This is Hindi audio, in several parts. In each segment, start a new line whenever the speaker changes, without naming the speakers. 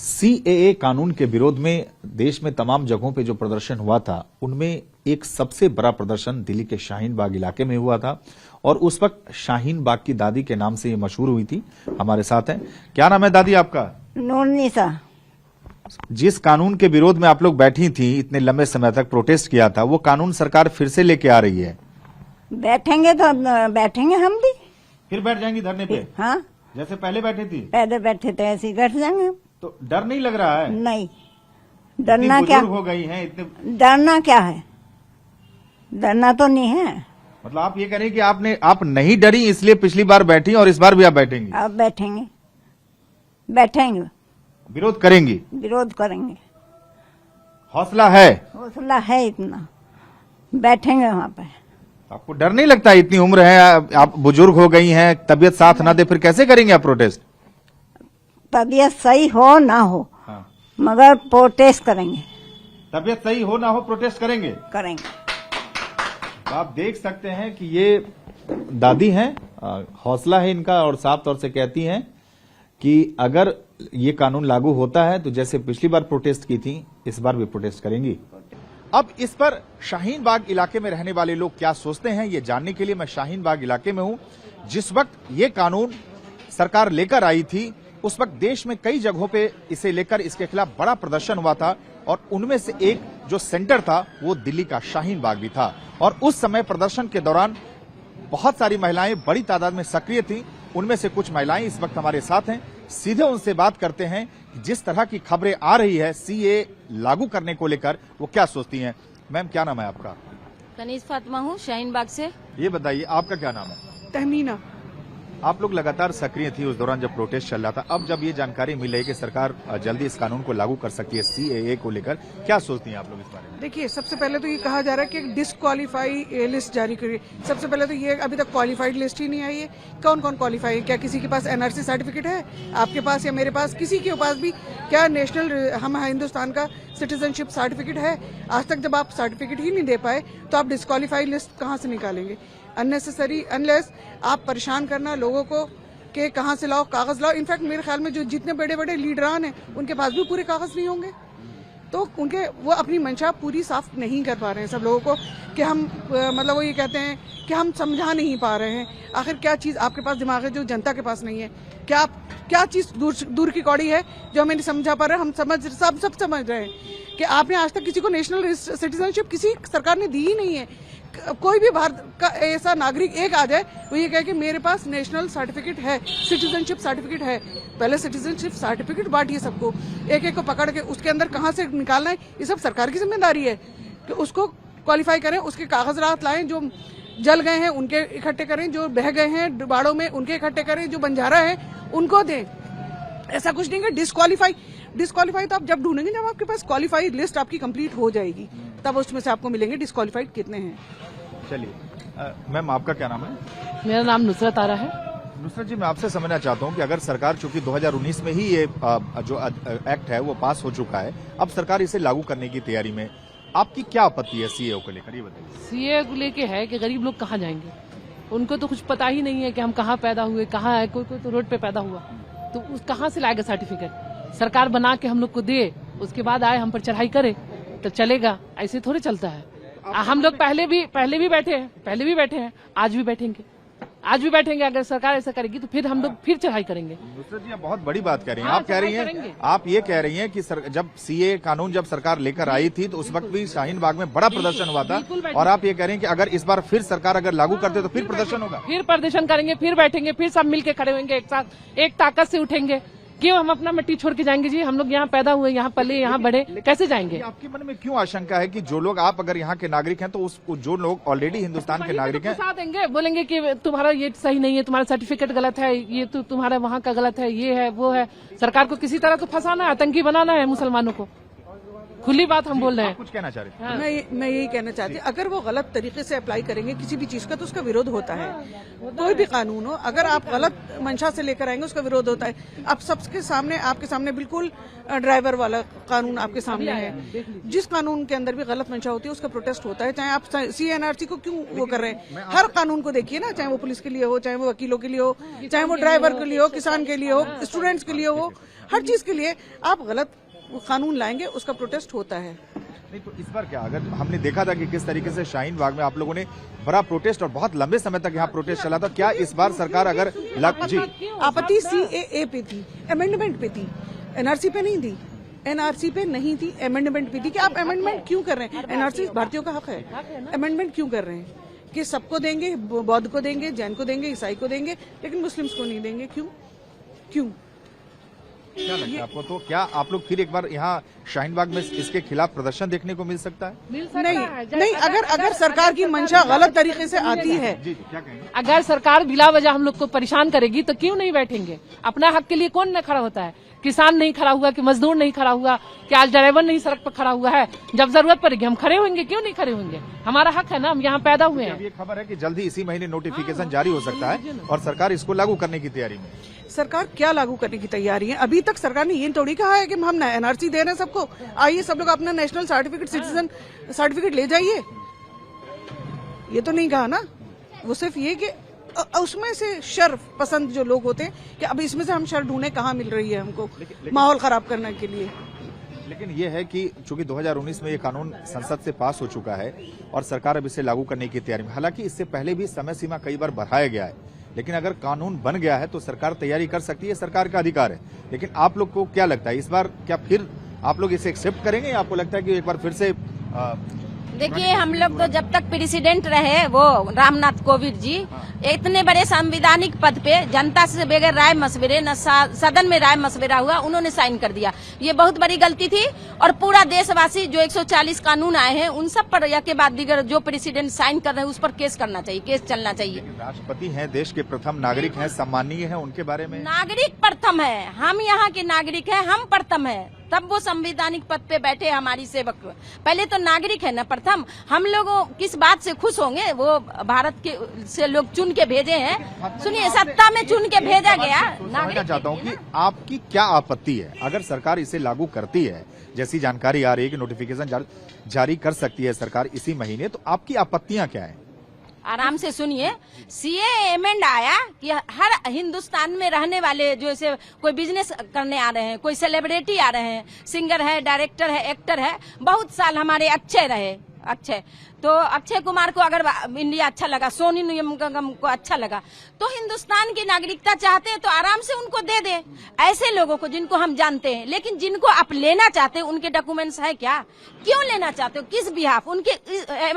सीएए कानून के विरोध में देश में तमाम जगहों पे जो प्रदर्शन हुआ था, उनमें एक सबसे बड़ा प्रदर्शन दिल्ली के शाहीन बाग इलाके में हुआ था और उस वक्त शाहीन बाग की दादी के नाम से ये मशहूर हुई थी। हमारे साथ हैं। क्या नाम है दादी आपका?
नूरनिसा।
जिस कानून के विरोध में आप लोग बैठी थी, इतने लंबे समय तक प्रोटेस्ट किया था, वो कानून सरकार फिर से लेके आ रही है।
बैठेंगे तो बैठेंगे हम भी।
फिर बैठ जाएंगी धरने पे?
हाँ,
जैसे पहले बैठी थी?
पहले बैठे थे ऐसे ही बैठ जाएंगे हम।
तो डर नहीं लग रहा है?
नहीं, डरना क्या
हो गई हैं इतने,
डरना क्या है, डरना तो नहीं है।
मतलब आप ये कह रहे हैं कि आप नहीं डरी इसलिए पिछली बार बैठी और इस बार भी आप बैठेंगी?
अब बैठेंगे, बैठेंगे,
विरोध करेंगी?
विरोध करेंगे।
हौसला है?
हौसला है इतना, बैठेंगे वहाँ पे।
आपको डर नहीं लगता? इतनी उम्र है, आप बुजुर्ग हो गई हैं, तबीयत साथ ना दे, फिर कैसे करेंगे आप प्रोटेस्ट?
तबीयत सही हो ना हो,
हाँ।
मगर प्रोटेस्ट करेंगे।
तबीयत सही हो ना हो, प्रोटेस्ट करेंगे?
करेंगे।
तो आप देख सकते हैं कि ये दादी हैं, हौसला है इनका और साफ तौर से कहती हैं कि अगर ये कानून लागू होता है तो जैसे पिछली बार प्रोटेस्ट की थी, इस बार भी प्रोटेस्ट करेंगी। अब इस पर शाहीन बाग इलाके में रहने वाले लोग क्या सोचते हैं, ये जानने के लिए मैं शाहीन बाग इलाके में हूं। जिस वक्त ये कानून सरकार लेकर आई थी, उस वक्त देश में कई जगहों पे इसे लेकर इसके खिलाफ बड़ा प्रदर्शन हुआ था और उनमें से एक जो सेंटर था वो दिल्ली का शाहीन बाग भी था। और उस समय प्रदर्शन के दौरान बहुत सारी महिलाएं बड़ी तादाद में सक्रिय थीं। उनमें से कुछ महिलाएं इस वक्त हमारे साथ हैं, सीधे उनसे बात करते हैं। जिस तरह की खबरें आ रही है सीए लागू करने को लेकर, वो क्या सोचती हैं। मैम, क्या नाम है आपका?
कनीज फातिमा हूँ, शाहीन बाग से।
ये बताइए आपका क्या नाम है?
तहमीना।
आप लोग लगातार सक्रिय थी उस दौरान जब प्रोटेस्ट चल रहा था। अब जब ये जानकारी मिल रही है कि सरकार जल्दी इस कानून को लागू कर सकती है सीएए को लेकर, क्या सोचती हैं आप लोग इस बारे में?
देखिए, सबसे पहले तो ये कहा जा रहा है कि डिसक्वालीफाई लिस्ट जारी करिए। सबसे पहले तो ये अभी तक क्वालिफाइड लिस्ट ही नहीं आई है। कौन कौन क्वालिफाई है? क्या किसी के पास एनआरसी सर्टिफिकेट है? आपके पास या मेरे पास, किसी के पास भी क्या नेशनल हम हिंदुस्तान का सिटीजनशिप सर्टिफिकेट है? आज तक जब आप सर्टिफिकेट ही नहीं दे पाए तो आप डिसक्वालीफाई लिस्ट कहाँ से निकालेंगे? अननेसेसरी, अनलेस आप परेशान करना लोगों को कि कहाँ से लाओ, कागज लाओ। इनफैक्ट मेरे ख्याल में जो जितने बड़े बड़े लीडरान हैं उनके पास भी पूरे कागज नहीं होंगे, तो उनके वो अपनी मंशा पूरी साफ नहीं कर पा रहे हैं सब लोगों को कि हम मतलब वो ये कहते हैं कि हम समझा नहीं पा रहे हैं। आखिर क्या चीज आपके पास दिमाग है जो जनता के पास नहीं है? क्या चीज दूर की कौड़ी है जो हमें नहीं समझा पा रहे? हम सब समझ रहे हैं कि आपने आज तक किसी को नेशनल सिटीजनशिप किसी सरकार ने दी ही नहीं है। कोई भी भारत का ऐसा नागरिक एक आ जाए वो ये कहे कि मेरे पास नेशनल सर्टिफिकेट है, सिटीजनशिप सर्टिफिकेट है। पहले सिटीजनशिप सर्टिफिकेट बांटिए सबको, एक एक को पकड़ के उसके अंदर कहाँ से निकालना है ये सब सरकार की जिम्मेदारी है कि उसको क्वालिफाई करें, उसके कागज रात लाएं, जो जल गए हैं उनके इकट्ठे करें, जो बह गए हैं बाड़ों में उनके इकट्ठे करें, जो बंजारा है उनको दें। ऐसा कुछ नहीं है डिसक्वालीफाई तो आप जब ढूंढेंगे जब आपके पास क्वालिफाइड लिस्ट आपकी कंप्लीट हो जाएगी, तब उसमें से आपको मिलेंगे डिसक्वालीफाइड कितने हैं।
चलिए मैम, आपका क्या नाम है?
मेरा नाम नुसरत आरा है।
नुसरत जी, मैं आपसे समझना चाहता हूं कि अगर सरकार, चूंकि 2019 में ही ये जो एक्ट है वो पास हो चुका है, अब सरकार इसे लागू करने की तैयारी में, आपकी क्या आपत्ति है सीए को लेकर, ये बताइए।
सीए को लेके है कि गरीब लोग कहाँ जाएंगे? उनको तो कुछ पता ही नहीं है कि हम कहाँ पैदा हुए, कहाँ है। कोई तो रोड पे पैदा हुआ तो कहाँ से लाएगा सर्टिफिकेट? सरकार बना के हम लोग को दे, उसके बाद आए हम पर चढ़ाई करे तो चलेगा? ऐसे थोड़े चलता है। हम लोग पहले भी बैठे हैं, आज भी बैठेंगे। अगर सरकार ऐसा करेगी तो फिर हम लोग फिर चढ़ाई करेंगे।
नुसरत जी, आप बहुत बड़ी बात कह रही हैं।
हाँ,
आप ये कह रही हैं कि जब सीए कानून जब सरकार लेकर आई थी तो उस वक्त भी शाहीन बाग में बड़ा प्रदर्शन हुआ था, और आप ये कह रहे हैं कि अगर इस बार फिर सरकार अगर लागू करते तो फिर प्रदर्शन होगा,
फिर प्रदर्शन करेंगे, फिर बैठेंगे, फिर सब मिलके खड़े होंगे एक साथ, एक ताकत से उठेंगे। क्यों हम अपना मिट्टी छोड़ के जाएंगे जी? हम लोग यहाँ पैदा हुए, यहाँ पले, यहाँ बढ़े, कैसे जाएंगे?
आपके मन में क्यों आशंका है कि जो लोग, आप अगर यहाँ के नागरिक हैं तो जो लोग ऑलरेडी हिंदुस्तान के नागरिक हैं,
फंसा देंगे, बोलेंगे कि तुम्हारा ये सही नहीं है, तुम्हारा सर्टिफिकेट गलत है, ये तो तुम्हारा वहाँ का गलत है, ये है वो है। सरकार को किसी तरह तो फंसाना है, आतंकी बनाना है मुसलमानों को। खुली बात हम बोल रहे हैं।
कुछ कहना चाह रहे हैं?
मैं यही कहना चाहती हूँ, अगर वो गलत तरीके से अप्लाई करेंगे किसी भी चीज का तो उसका विरोध होता है। कोई भी कानून हो, अगर आप गलत मंशा से लेकर आएंगे उसका विरोध होता है। अब सबके सामने, आपके सामने बिल्कुल ड्राइवर वाला कानून आपके सामने है। जिस कानून के अंदर भी गलत मंशा होती है उसका प्रोटेस्ट होता है। चाहे आप CNRC को क्यों वो कर रहे हैं, हर कानून को देखिए ना, चाहे वो पुलिस के लिए हो, चाहे वो वकीलों के लिए हो, चाहे वो ड्राइवर के लिए हो, किसान के लिए हो, स्टूडेंट्स के लिए हो, हर चीज के लिए आप गलत कानून लाएंगे उसका प्रोटेस्ट होता है।
नहीं तो इस बार क्या, अगर हमने देखा था कि किस तरीके से शाहीन बाग में आप लोगों ने बड़ा प्रोटेस्ट और बहुत लंबे समय तक यहाँ प्रोटेस्ट चला था, क्या इस बार सरकार अगर जी
आपत्ति CAA पे थी, अमेंडमेंट पे थी, NRC पे नहीं थी। NRC पे नहीं थी, अमेंडमेंट पे थी। कि आप अमेंडमेंट क्यों कर रहे हैं? NRC भारतीयों का हक है, अमेंडमेंट क्यों कर रहे हैं? कि सबको देंगे, बौद्ध को देंगे, जैन को देंगे, ईसाई को देंगे, लेकिन मुस्लिम्स को नहीं देंगे। क्यों?
क्या लगता है आपको? तो क्या आप लोग फिर एक बार यहाँ शाहीन बाग में इसके खिलाफ प्रदर्शन देखने को मिल सकता है?
नहीं, अगर सरकार की मंशा गलत तरीके से आती है।
जी क्या कहेंगे?
अगर सरकार बिला वजह हम लोग को परेशान करेगी तो क्यों नहीं बैठेंगे? अपना हक के लिए कौन न खड़ा होता है? किसान नहीं खड़ा हुआ कि मजदूर नहीं खड़ा हुआ कि आज ड्राइवर नहीं सड़क पर खड़ा हुआ है? जब जरूरत पड़ेगी हम खड़े होंगे, क्यों नहीं खड़े होंगे? हमारा हक है ना, हम यहाँ पैदा हुए हैं।
अब ये खबर है कि जल्दी इसी महीने नोटिफिकेशन जारी हो सकता है और सरकार इसको लागू करने की तैयारी में।
सरकार क्या लागू करने की तैयारी है? अभी तक सरकार ने ये थोड़ी कहा है कि हम NRC दे रहे हैं सबको, आइए सब लोग अपना नेशनल सर्टिफिकेट, सिटीजन सर्टिफिकेट ले जाइए। ये तो नहीं कहा ना। वो सिर्फ ये कि उसमें से शर पसंद जो लोग होते हैं कि अब इसमें से हम शर ढूंढे, कहाँ मिल रही है हमको माहौल खराब करने के लिए।
लेकिन ये है कि चूंकि 2019 में ये कानून संसद से पास हो चुका है और सरकार अब इसे लागू करने की तैयारी में। हालांकि इससे पहले भी समय सीमा कई बार बढ़ाया गया है, लेकिन अगर कानून बन गया है तो सरकार तैयारी कर सकती है, सरकार का अधिकार है। लेकिन आप लोग को क्या लगता है, इस बार क्या फिर आप लोग इसे एक्सेप्ट करेंगे या आपको लगता है कि एक बार फिर से
देखिए, हम लोग तो जब तक प्रेसिडेंट रहे वो रामनाथ कोविंद जी, इतने बड़े संवैधानिक पद पे जनता से बगैर राय मशवरे, न सदन में राय मशवरा हुआ, उन्होंने साइन कर दिया। ये बहुत बड़ी गलती थी और पूरा देशवासी जो 140 कानून आए हैं उन सब पर के बाद दीगर जो प्रेसिडेंट साइन कर रहे हैं उस पर केस करना चाहिए, केस चलना चाहिए।
राष्ट्रपति हैं, देश के प्रथम नागरिक हैं, सम्मानीय हैं, उनके बारे में
नागरिक प्रथम है, हम यहाँ के नागरिक हैं, हम प्रथम है, तब वो संवैधानिक पद पे बैठे हमारी सेवक। पहले तो नागरिक है ना प्रथम। हम लोग किस बात से खुश होंगे? वो भारत के से लोग चुन के भेजे हैं। सुनिए, सत्ता में चुन के भेजा गया
नागरिक। चाहता हूँ कि आपकी क्या आपत्ति है अगर सरकार इसे लागू करती है? जैसी जानकारी आ रही है कि नोटिफिकेशन जारी कर सकती है सरकार इसी महीने, तो आपकी आपत्तियां क्या है?
आराम से सुनिए। CAA अमेंड आया कि हर हिंदुस्तान में रहने वाले जो ऐसे कोई बिजनेस करने आ रहे हैं, कोई सेलिब्रिटी आ रहे हैं, सिंगर है, डायरेक्टर है, एक्टर है, बहुत साल हमारे अच्छे रहे। तो अक्षय कुमार को अगर इंडिया अच्छा लगा, सोनू निगम को अच्छा लगा, तो हिंदुस्तान की नागरिकता चाहते हैं तो आराम से उनको दे दे। ऐसे लोगों को जिनको हम जानते हैं, लेकिन जिनको आप लेना चाहते हैं उनके डॉक्यूमेंट्स है क्या? क्यों लेना चाहते हो? किस बिहाफ? उनके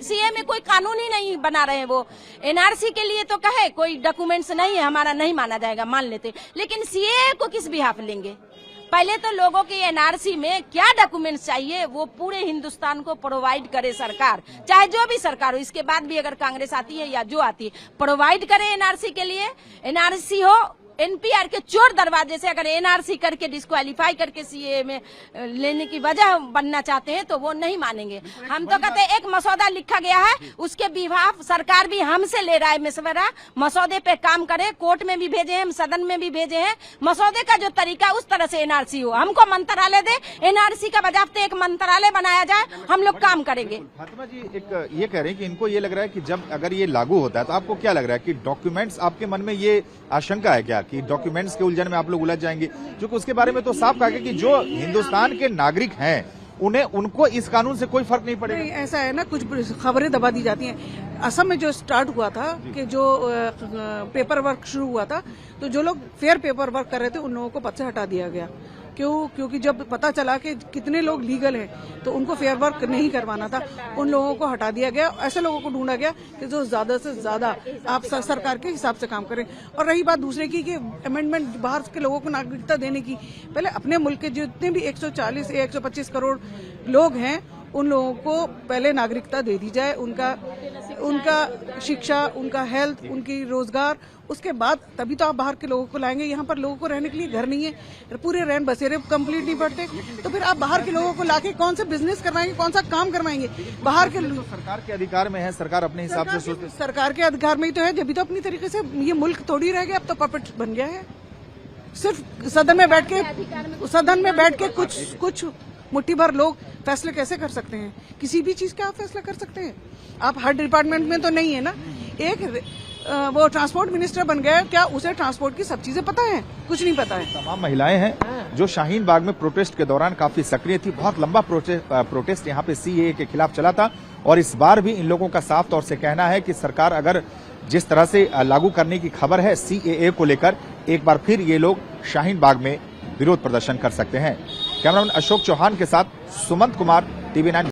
CA में कोई कानून ही नहीं बना रहे हैं। वो NRC के लिए तो कहे कोई डॉक्यूमेंट्स नहीं है हमारा, नहीं माना जाएगा, मान लेते, लेकिन CA को किस बिहाफ लेंगे? पहले तो लोगों की NRC में क्या डॉक्यूमेंट्स चाहिए वो पूरे हिंदुस्तान को प्रोवाइड करे सरकार, चाहे जो भी सरकार हो। इसके बाद भी अगर कांग्रेस आती है या जो आती है, प्रोवाइड करे NRC के लिए। NRC हो NPR के चोर दरवाजे से अगर NRC करके डिस्क्वालीफाई करके CA में लेने की वजह बनना चाहते हैं तो वो नहीं मानेंगे। हम तो कहते हैं एक मसौदा लिखा गया है, उसके विभाग सरकार भी हमसे ले रहा है मशवरा, मसौदे पे काम करे। कोर्ट में भी भेजे हैं, हम सदन में भी भेजे हैं। मसौदे का जो तरीका उस तरह से NRC हो, हमको मंत्रालय दे, NRC का बजाते एक मंत्रालय बनाया जाए, हम लोग काम करेंगे।
फातिमा जी एक ये कह रहे हैं कि इनको ये लग रहा है कि जब अगर ये लागू होता है तो आपको क्या लग रहा है कि डॉक्यूमेंट्स, आपके मन में ये आशंका है क्या कि डॉक्यूमेंट्स के उलझन में आप लोग उलझ जाएंगे? क्योंकि उसके बारे में तो साफ कहा गया कि जो हिंदुस्तान के नागरिक हैं उनको इस कानून से कोई फर्क नहीं पड़ेगा।
नहीं, ऐसा है ना, कुछ खबरें दबा दी जाती हैं। असम में जो स्टार्ट हुआ था कि जो पेपर वर्क शुरू हुआ था, तो जो लोग फेयर पेपर वर्क कर रहे थे उन लोगों को पद से हटा दिया गया। क्योंकि जब पता चला कि कितने लोग लीगल हैं तो उनको फेयर वर्क नहीं करवाना था, उन लोगों को हटा दिया गया। ऐसे लोगों को ढूंढा गया कि जो ज्यादा से ज्यादा आप सरकार के हिसाब से काम करें। और रही बात दूसरे की कि अमेंडमेंट बाहर के लोगों को नागरिकता देने की, पहले अपने मुल्क के जितने भी 140 या 125 करोड़ लोग हैं उन लोगों को पहले नागरिकता दे दी जाए, उनका शिक्षा, उनका हेल्थ, उनकी रोजगार, उसके बाद तभी तो आप बाहर के लोगों को लाएंगे। यहाँ पर लोगों को रहने के लिए घर नहीं है, पूरे रैन बसेरे कंप्लीट नहीं पड़ते, तो फिर आप बाहर के लोगों को लाके कौन सा बिजनेस करवाएंगे, कौन सा काम करवाएंगे? बाहर के
सरकार के अधिकार में है, सरकार अपने हिसाब से सोचती है।
सरकार के अधिकार में ही तो है, जब भी तो अपनी तरीके से ये मुल्क थोड़ी रह गया, अब तो पपेट बन गया है। सिर्फ सदन में बैठ के कुछ मुट्ठी भर लोग फैसले कैसे कर सकते हैं? किसी भी चीज का आप फैसला कर सकते हैं? आप हर डिपार्टमेंट में तो नहीं है ना। एक वो ट्रांसपोर्ट मिनिस्टर बन गया, क्या उसे ट्रांसपोर्ट की सब चीजें पता है? कुछ नहीं पता है।
तमाम महिलाएं हैं जो शाहीन बाग में प्रोटेस्ट के दौरान काफी सक्रिय थी। बहुत लंबा प्रोटेस्ट यहाँ पे सीएए के खिलाफ चला था और इस बार भी इन लोगों का साफ तौर से कहना है कि सरकार अगर जिस तरह से लागू करने की खबर है सीएए को लेकर, एक बार फिर ये लोग शाहीन बाग में विरोध प्रदर्शन कर सकते हैं। कैमरामैन अशोक चौहान के साथ सुमंत कुमार, TV9।